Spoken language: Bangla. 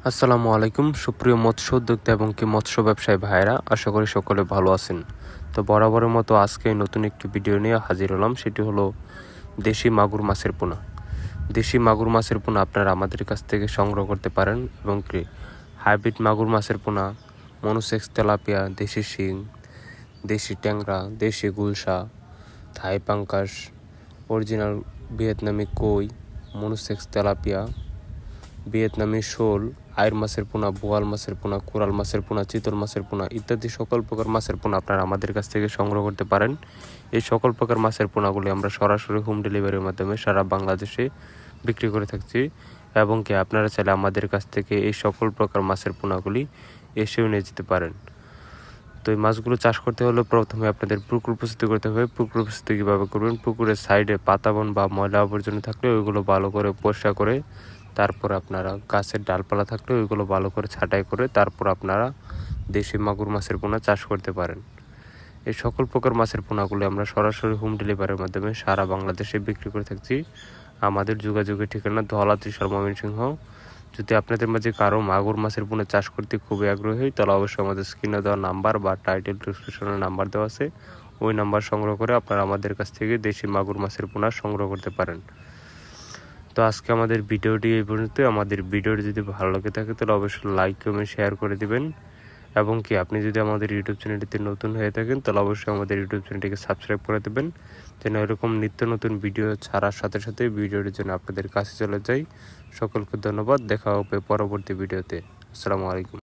আসসালামু আলাইকুম সুপ্রিয় মৎস্য উদ্যোক্তা এবং কি মৎস্য ব্যবসায়ী ভাইরা, আশা করি সকলে ভালো আছেন। তো বরাবরের মতো আজকে নতুন একটি ভিডিও নিয়ে হাজির হলাম। সেটি হলো দেশি মাগুর মাছের পোনা। দেশি মাগুর মাছের পোনা আপনারা আমাদের কাছ থেকে সংগ্রহ করতে পারেন এবং কি হাইব্রিড মাগুর মাছের পোনা, মনোসেক্স তেলাপিয়া, দেশি শিং, দেশি ট্যাংরা, দেশি গুলশা, থাই পাঙ্কাস, অরিজিনাল ভিয়েতনামি কই, মনোসেক্স তেলাপিয়া, ভিয়েতনামি শোল, আইর মাছের পোনা, বোয়াল মাছের পোনা, কোরাল মাছের পোনা, চিতল মাছের পোনা ইত্যাদি সকল প্রকার মাছের পোনা আপনারা আমাদের কাছ থেকে সংগ্রহ করতে পারেন। এই সকল প্রকার মাছের পোনাগুলি আমরা সরাসরি হোম ডেলিভারির মাধ্যমে সারা বাংলাদেশে বিক্রি করে থাকছি এবং কি আপনারা চাইলে আমাদের কাছ থেকে এই সকল প্রকার মাছের পোনাগুলি এসেও নিয়ে যেতে পারেন। তো এই মাছগুলো চাষ করতে হলে প্রথমে আপনাদের পুকুর প্রস্তুতি করতে হবে। পুকুর প্রস্তুতি কীভাবে করবেন? পুকুরের সাইডে পাতাবন বা ময়লা আবর্জনা থাকলে ওইগুলো ভালো করে পরিষ্কার করে, তারপর আপনারা গাছের ডালপালা থাকলে ওইগুলো ভালো করে ছাঁটাই করে তারপর আপনারা দেশি মাগুর মাছের পোনা চাষ করতে পারেন। এই সকল প্রকার মাছের পোনাগুলি আমরা সরাসরি হোম ডেলিভারির মাধ্যমে সারা বাংলাদেশে বিক্রি করে থাকছি। আমাদের যোগাযোগের ঠিকানা ধলা, ত্রিশাল, ময়মনসিংহ। যদি আপনাদের মাঝে কারো মাগুর মাছের পোনা চাষ করতে খুবই আগ্রহী, তাহলে অবশ্যই আমাদের স্ক্রিনে দেওয়া নাম্বার বা টাইটেল ডিসক্রিপশনে নাম্বার দেওয়া আছে, ওই নাম্বার সংগ্রহ করে আপনারা আমাদের কাছ থেকে দেশি মাগুর মাছের পোনা সংগ্রহ করতে পারেন। তো আজকে আমাদের ভিডিওটি এই পর্যন্ত। আমাদের ভিডিওটি যদি ভালো লাগে থাকে তাহলে অবশ্যই লাইক, কমেন্ট, শেয়ার করে দিবেন এবং কি আপনি যদি আমাদের ইউটিউব চ্যানেলটিতে নতুন হয়ে থাকেন তাহলে অবশ্যই আমাদের ইউটিউব চ্যানেলটিকে সাবস্ক্রাইব করে দেবেন, যেন এরকম নিত্য নতুন ভিডিও ছাড়ার সাথে সাথে ভিডিওটির জন্য আপনাদের কাছে চলে যাই। সকলকে ধন্যবাদ। দেখা হবে পরবর্তী ভিডিওতে। আসসালামু আলাইকুম।